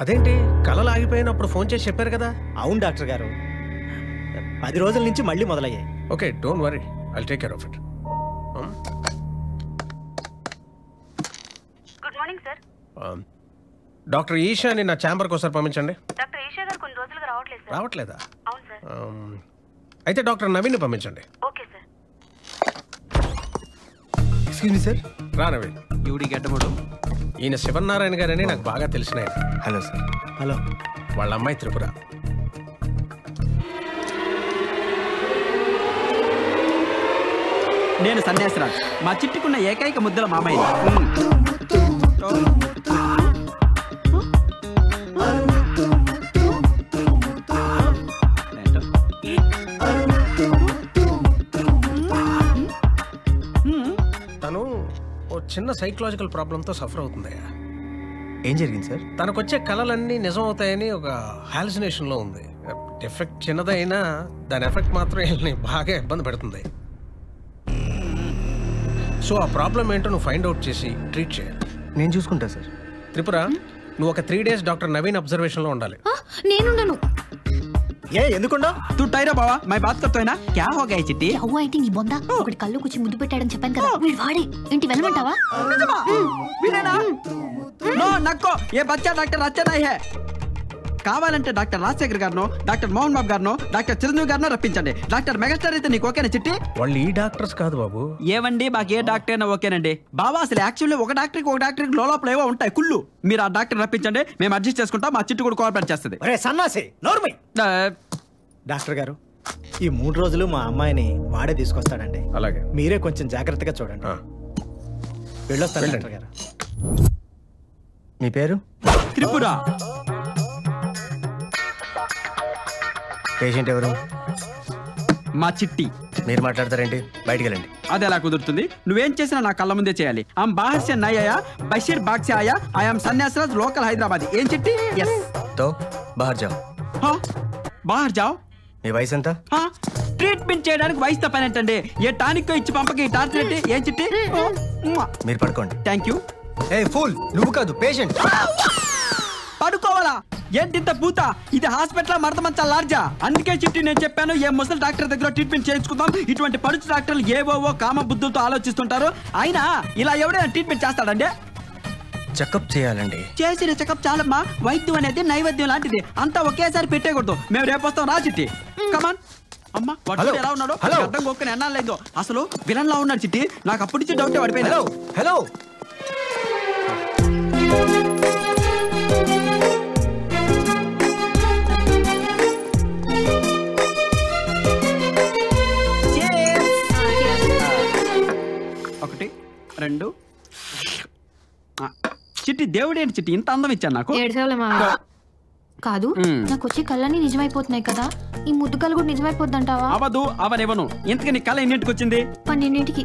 అదేంటి కళలు ఆగిపోయినప్పుడు ఫోన్ చేసి చెప్పారు కదా? అవును డాక్టర్ గారు, 10 రోజుల నుంచి మళ్ళీ మొదలయ్యాయి. Okay, don't worry, I'll take care of it. Good morning sir. Doctor Eshani నా ఛాంబర్కి ఒకసారి పంపించండి. డాక్టర్ ఈషా గారు కొన్ని రోజులుగా రావట్లేదు సార్. రావట్లేదా? అవును సార్. అయితే డాక్టర్ నవీన్ పంపించండి. Okay sir. ఎక్స్క్యూజ్ మీ సార్. రా నవీన్. యూడి గడ్డముడు. ఈయన శివనారాయణ గారని నాకు బాగా తెలిసిన ఆయన. Hello sir. హలో. వాళ్ళ అమ్మాయి త్రిపుర. నేను సన్యాసిరాజ్, మా చిట్టుకున్న ఏకైక ముద్దల మామయ్య. తను ఓ చిన్న సైకలాజికల్ ప్రాబ్లంతో సఫర్ అవుతుందయ్యా. ఏం జరిగింది సార్? తనకొచ్చే కళలన్నీ నిజం అవుతాయని ఒక హాలుసినేషన్లో ఉంది. ఎఫెక్ట్ చిన్నదైనా దాని ఎఫెక్ట్ మాత్రం వీళ్ళని బాగా ఇబ్బంది పెడుతుంది. సో ఆ ప్రాబ్లం ఏంటో నువ్వు ఫైండ్ అవుట్ చేసి ట్రీట్ చేయాలి. నేను చూసుకుంటా సార్. త్రిపుర, నువ్వు ఒక 3 days డాక్టర్ నవీన్ అబ్జర్వేషన్లో ఉండాలి. నేనుండను. ఏ ఎందుకుండా? తూ టైరా బావా, మై బాత్ కర్తోయినా క్యా హో గయా చిట్టి? అవ్వ అయితే నీ బొంద ఒకటి కళ్ళు కూర్చి ముద్దు పెట్టాడని చెప్పాను కదా, వీడు వాడే. ఏంటి వెళ్ళమంటావా? వినేనా? నో నక్కో, ఏ బచ్చా డాక్టర్ అచ్చా నహీ హై. కావాలంటే doctor Rajasekhar గారినో, doctor Mohan Babu గారినో, doctor Chiranjeevi గారినో రప్పించండి. Doctor megastar అయితే నీకు ఓకేనా చిట్టి? వాళ్ళు ఈ డాక్టర్స్ కాదు బాబు. ఏవండి, మాకు ఏ డాక్టర్ అయినా ఓకేనండి. బాబా అసలు యాక్చువల్లీ ఒక డాక్టర్కి లోపల ఏవో ఉంటాయి కుళ్ళు. మీరు ఆ డాక్టర్ రప్పించండి, మేము అడ్జస్ట్ చేసుకుంటాం. మా చిట్టు కూడా కోఆపరేట్ చేస్తుంది. సన్నాసి నోర్మై. డాక్టర్ గారు, ఈ 3 రోజులు మా అమ్మాయిని వాడే తీసుకొస్తాడండి. అలాగే, మీరే కొంచెం జాగ్రత్తగా చూడండి. వెళ్ళొస్తాను డాక్టర్ గారు. మీ పేరు? త్రిపుర. పేషెంట్ ఎవరు? మా చిట్టి. మీరు మాట్లాడతారేంటి? బయటికి వెళ్ళండి. అది ఎలా కుదురుతుంది? నువ్వేం చేసినా నా కళ్ళ ముందే చేయాలి. ఆమ్ బాహర్ సే నై ఆయా, బషీర్ బాగ్ సే ఆయా, ఐ యామ్ సన్యాసిరాజ్, లోకల్ హైదరాబాద్. ఏం చిట్టి? ఎస్. తో బాహర్ జాओ. బాహర్ జాओ. మీ వయసు ఎంత? ట్రీట్మెంట్ చేయడానికి వయసుతో పని ఏంటండి? ఏ టానిక్ ఇచ్చి పంపకి టార్చర్. ఏం చిట్టి? మీరు పడుకోండి. Thank you. ఏ ఫూల్, నువ్వు కాదు పేషెంట్. పడుకోవాలా? ఏంటింత పూత? ఇది హాస్పిటల్ మడత మంచా లార్జా? అందుకే చిట్టి నేను చెప్పాను, ఏ ముసలి డాక్టర్ దగ్గర ట్రీట్మెంట్ చేయించుకుందాం. ఇటువంటి పడుచు డాక్టర్లు ఏవోవో కామ బుద్ధులతో ఆలోచిస్తుంటారు. అయినా ఇలా ఎవడైనా ట్రీట్మెంట్ చేస్తాడండి? చెకప్ చేయాలండి. చేసిన చెకప్ చాలమ్మా. వైద్యం అనేది నైవేద్యం లాంటిది, అంతా ఒకేసారి పెట్టేయకూడదు. మేము రేపు వస్తాం, రా చిట్టి. కమాన్. అమ్మా వాడు ఎలా ఉన్నాడు? అర్థం కొక్కని ఎన్నాళ్ళు లేదో. అసలు విలన్ లా ఉన్నాడు చిట్టి. నాకు అప్పటి నుంచి డౌట్ పడిపోయింది. Hello hello. ఒకటి, 2. చిట్టి దేవుడేంటి చిట్టి ఇంత అందం ఇచ్చాను నాకు? కాదు, నాకు వచ్చే కళ్ళని నిజమైపోతున్నాయి కదా, ఈ ముద్దు కళ్ళు కూడా నిజమైపోద్దంటావా? అవదు, అవనివ్వను. ఇంతకీ నీ కళ ఎన్నింటికి వచ్చింది? 12ంటికి.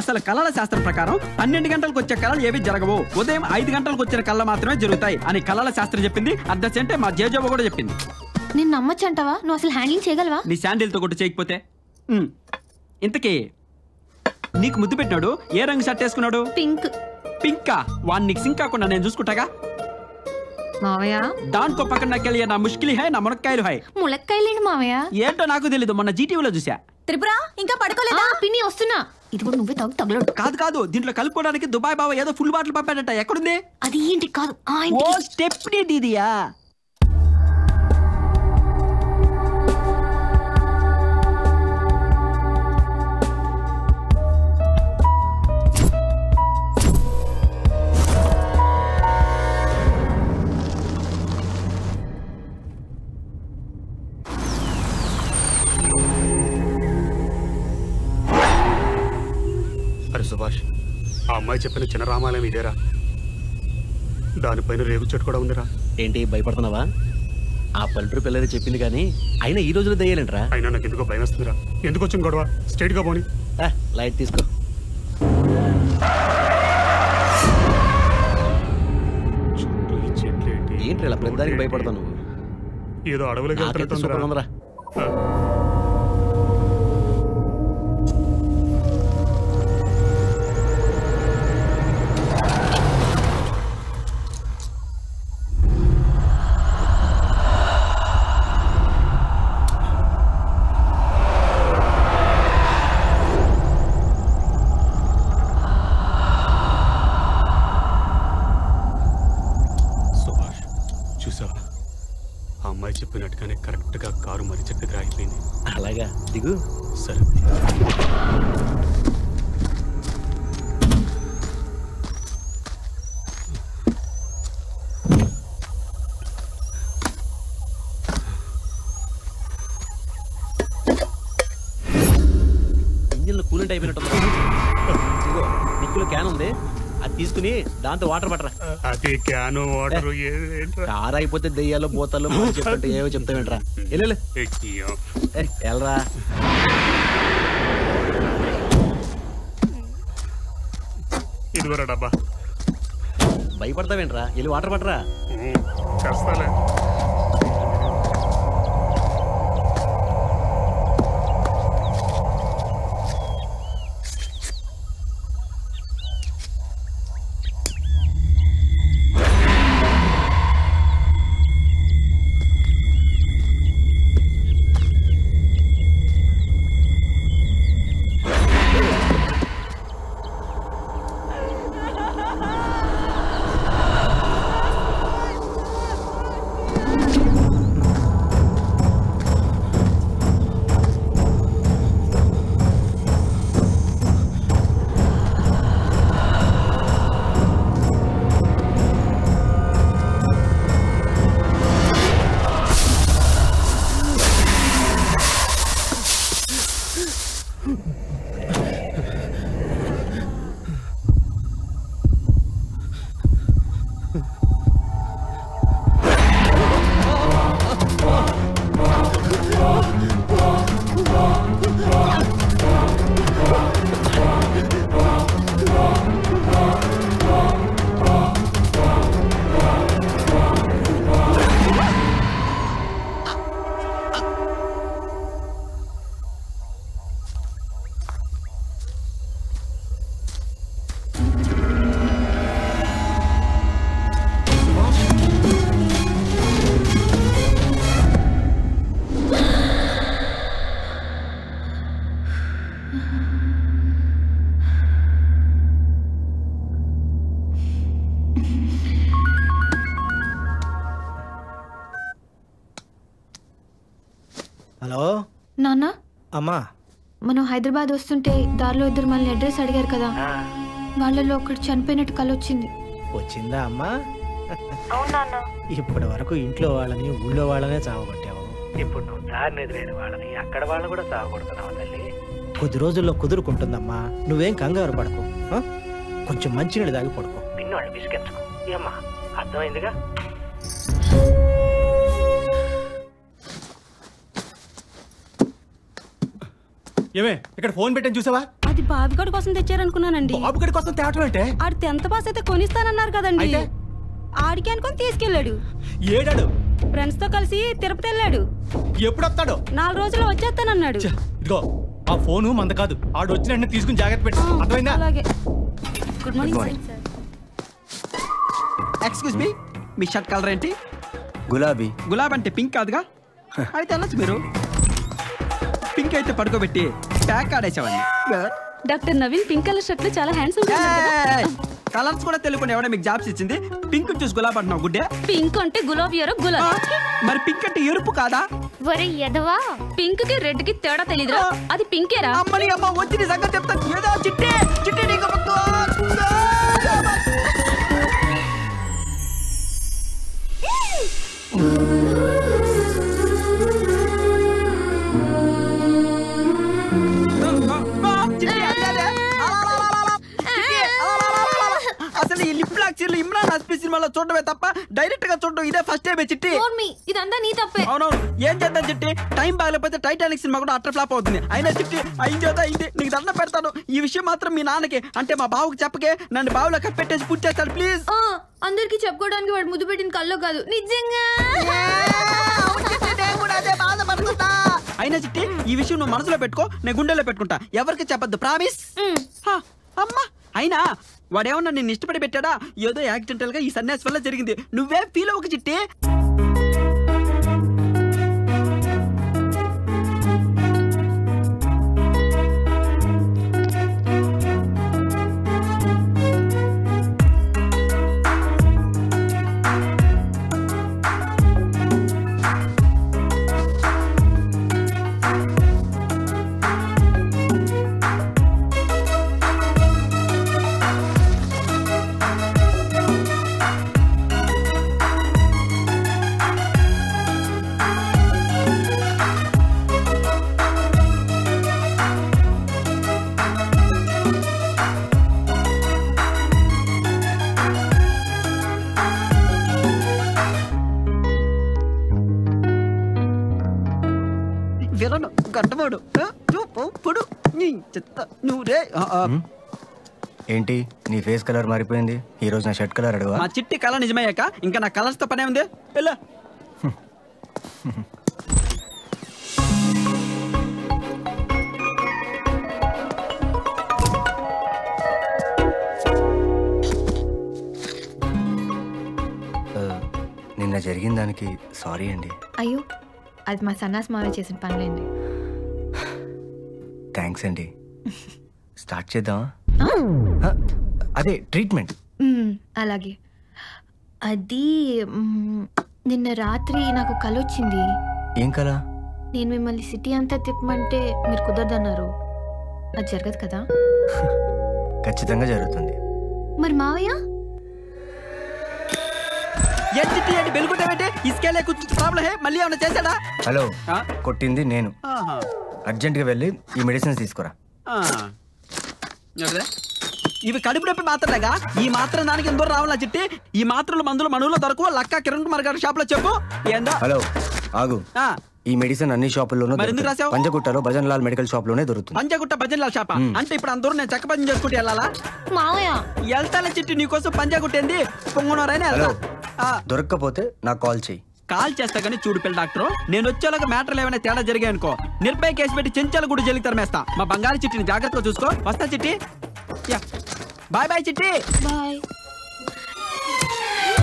అసలు కళల శాస్త్రం ప్రకారం 12 గంటలకు వచ్చే కళలు ఏవి జరగవు. ఉదయం 5 గంటలకు వచ్చిన కళ మాత్రమే జరుగుతాయి అని కళల శాస్త్రం చెప్పింది. అద్దెంటే మా జేజవ్వ కూడా చెప్పింది. నేను నమ్మచ్చంటావా? నువ్వు అసలు హ్యాండిల్ చేయగలవా? నీ శాండిల్తో కొట్టు చేయకపోతే. ఇంతకీ నీకు ముద్దు పెట్టినాడు ఏ రంగు షర్ట్ వేసుకున్నాడు? పింక్. పింకా? వాడిని నీకు సింక్ కాకుండా నేను చూసుకుంటాగా. మావయ్య దానికో పక్కన నక్కెళ్ళి నా ముష్కిలి హై, నా మునక్కాయలు హై. ములక్కాయలేండి మావయ్య. ఏంటో నాకు తెలీదు, మొన్న జీటీవీలో చూసా. త్రిపుర ఇంకా పడుకోలేదా? పిన్ని వస్తున్నా. ఇది కూడా నువ్వే తగలడు. కాదు, దీంట్లో కలుపుకోవడానికి దుబాయ్ బావ ఏదో ఫుల్ బాటిల్ పంపాడట. ఎక్కడుంది? అది ఏంటి? కాదు, ఓ స్టెప్నీ దీదియా. సుభాష్, ఆ అమ్మాయి చెప్పిన చిన్న రామాలయం ఇదేరా? దానిపైన రేగు చెట్టు కూడా ఉందిరా. ఏంటి భయపడుతున్నావా? ఆ పల్లెటూరు పిల్లలు చెప్పింది కానీ అయినా ఈ రోజులో దయ్యాలంటరా. అయినా నాకు ఎందుకో భయం వస్తుందిరా. ఎందుకు వచ్చింది గొడవ? స్ట్రైట్ గా పోని. లైట్ తీసుకో. ఏంటి ఇలా ప్రతిదానికి భయపడతావు నువ్వు? ఏదో అడవులకి వెళ్తున్నట్టుందిరా. చెప్పినట్టుగానే కరెక్ట్గా కారు మరి చెట్టు దగ్గర ఆగిపోయింది. అలాగా దిగు. సరే. ఇంజిన్లో కూలెంట్ అయిపోయినట్టు. ఇదిగో డిక్కీలో క్యాన్ ఉంది, అది తీసుకుని దాంతో వాటర్ పట్టరా. అది క్యాను వాటర్ కారు అయిపోతే దెయ్యాలు బోతలు చెప్తుంటే ఏవో చెప్తావేంట్రా. వెళ్ళరా. ఇదివరా డబ్బా. భయపడతావేంట్రా, వెళ్ళి వాటర్ పట్టరా. చేస్తాలే. హలో నాన్న, అమ్మా. మనం హైదరాబాద్ వస్తుంటే దారిలో ఇద్దరు మనల్ని అడ్రస్ అడిగారు కదా, వాళ్ళలో ఒకటి చనిపోయినట్టు కలొచ్చింది. వచ్చిందా అమ్మా? అవునా? ఇప్పటి వరకు ఇంట్లో వాళ్ళని ఊళ్ళో వాళ్ళనే చావగొట్టావు. ఇప్పుడు నువ్వు దారిని ఎదురైన వాళ్ళని అక్కడ వాళ్ళని కూడా చావగొడుతున్నావు తల్లి. కొద్ది రోజుల్లో కుదురుకుంటుందమ్మా, నువ్వేం కంగారు పడకు. కొంచెం మంచినీళ్ళు తాగి పడుకో. పిన్నోళ్ళు విసిగించుకో. ఏమ్మా, అర్థమైందిగా? ఏమే ఇక్కడ ఫోన్ పెట్టని చూసావా? అది బాబుగడి కోసం తెచ్చారనుకున్నానండి. బాబుగడి కోసం తేవటం అంటే? ఆడు 10th పాస్ అయితే కొనిస్తానన్నారు కదండి. ఆడికి అనుకుని తీసుకెళ్ళాడు. ఏడాడు? ఫ్రెండ్స్ తో కలిసి తిరుపతి వెళ్ళాడు. ఎప్పుడు వస్తాడు? 4 రోజుల్లో వచ్చేస్తానన్నాడు. ఇదిగో ఆ ఫోను మంద కాదు, ఆడు వచ్చిన వెంటనే తీసుకుని జాగ్రత్త పెట్టు. అర్థమైందా? అలాగే. Good morning sir. Excuse me, మీ షర్ట్ కలర్ ఏంటి? గులాబీ. గులాబీ అంటే పింక్ కాదుగా? అయితే వెళ్ళచ్చు మీరు. పింక్ అయితే పడుకోబెట్టి ప్యాక్ ఆడేసేవాడిని. Doctor Naveen pink colour shirt లో చాలా హ్యాండ్సమ్. కలర్స్ కూడా తెలియకుండా ఎవడ మీకు జాబ్స్ ఇచ్చింది? పింక్ చూసి గులాబీ అంటున్నావు గుడ్డే? పింక్ అంటే గులాబీ గులాబీ. మరి పింక్ అంటే ఎరుపు కాదా? వరే ఎదవా, పింక్ కి రెడ్ కి తేడా తెలీదురా, అది పింకేరా. అమ్మని అమ్మ వచ్చి నీ సంగతి చెప్తాను. ఏదో చిట్టే చిట్టే నీకు అసలు ఈ లిప్ లాక్ చీరలు ఇమ్రాన్ హస్పీ సినిమాలో చూడటమే తప్ప డైరెక్ట్ గా చూడడం ఇదే ఫస్ట్ టైం చిట్టి. ఇదంతా నీ తప్పే. అవునవును, ఏం చేద్దాం చిట్టి, టైం బాగలేకపోతే టైటానిక్ సినిమా కూడా అట్టర్ ఫ్లాప్ అవుతుంది. అయినా చిట్టి అయిందేదో అయింది, నీకు దండం పెడతాను. ఈ విషయం మాత్రం మీ నాన్నకి అంటే మా బావుకి చెప్పకే, నన్ను బావులో కప్పెట్టేసి పూర్తి చేస్తాడు ప్లీజ్. అందరికి చెప్పుకోవడానికి వాడు ముద్దు పెట్టిన కల్లో కాదు, నిజంగా. అయినా చిట్టి ఈ విషయం నువ్వు మనసులో పెట్టుకో, నేను గుండెలో పెట్టుకుంటా. ఎవరికి చెప్పద్దు, ప్రామిస్. అమ్మా, అయినా వాడేమన్నా నిన్ను ఇష్టపడి పెట్టాడా? ఏదో యాక్సిడెంటల్ గా ఈ సన్యాసి వల్ల జరిగింది. నువ్వే ఫీల్ అవ్వకు చిట్టి. కట్టబోడు చూపుడు నీ చెత్త నువ్వురే ఏంటి నీ ఫేస్ కలర్ మారిపోయింది? ఈ రోజు నా షర్ట్ కలర్ అడగవా? మా చిట్టి కళ నిజమయ్యాక ఇంకా నా కలర్స్ తో పనే ఉంది. వెళ్ళా నిన్న జరిగిన దానికి సారీ అండి. అయ్యో అది మా సన్నాస్ మావే చేసిన పనులేండి. థ్యాంక్స్ అండి. స్టార్ట్ చేద్దామా? అదే ట్రీట్మెంట్. అలాగే. అది నిన్న రాత్రి నాకు కల వచ్చింది. ఏం కల? నేను మిమ్మల్ని సిటీ అంతా తిప్పమంటే మీరు కుదరదన్నారు. అది జరగదు కదా? ఖచ్చితంగా జరుగుతుంది. మరి మావయ్య మళ్ళీ ఏమైనా చేశాడా? హలో, కొట్టింది నేను. అర్జెంట్ గా వెళ్ళి ఈ మెడిసిన్స్ తీసుకురా. ఇవి కడుపు నొప్పి మాత్రలేగా? ఈ మాత్రం దానికి ఎందరూ రావాలా చిట్టి? ఈ మాత్రలు మందులు మనవులో దొరకు లక్క కిరణ్ కుమార్ గారి షాప్ లో చెప్పు. ఏందో? హలో ఆగు. ఈ మెడిసిన్ అన్ని షాపుల్లోనూ రాసావు? పంజగుట్టలో భజన్ లాల్ మెడికల్ షాప్ లోనే దొరుకుతుంది. పంజగుట్ట భజన్ లాల్ షాపా? అంటే ఇప్పుడు అందరూ నేను చక్క భజన చేసుకుంటూ వెళ్ళాలా? మావయ్య వెళ్తాలే చిట్టి, నీకోసం పంజాగుట్టేంది పొంగనూరైనా వెళ్తా. దొరక్కపోతే నాకు కాల్ చెయ్యి. కాల్ చేస్తా కానీ చూడు పిల్ల డాక్టర్, నేను వచ్చేలాగా మ్యాటర్లు ఏమైనా తేడా జరిగాయనుకో నిర్భయ కేసు పెట్టి చెంచాలు కూడా జైలుకి తరిమేస్తా. మా బంగారు చిట్టిని జాగ్రత్తగా చూసుకో. వస్తా చిట్టి. బాయ్ బాయ్ చిట్టి. బాయ్.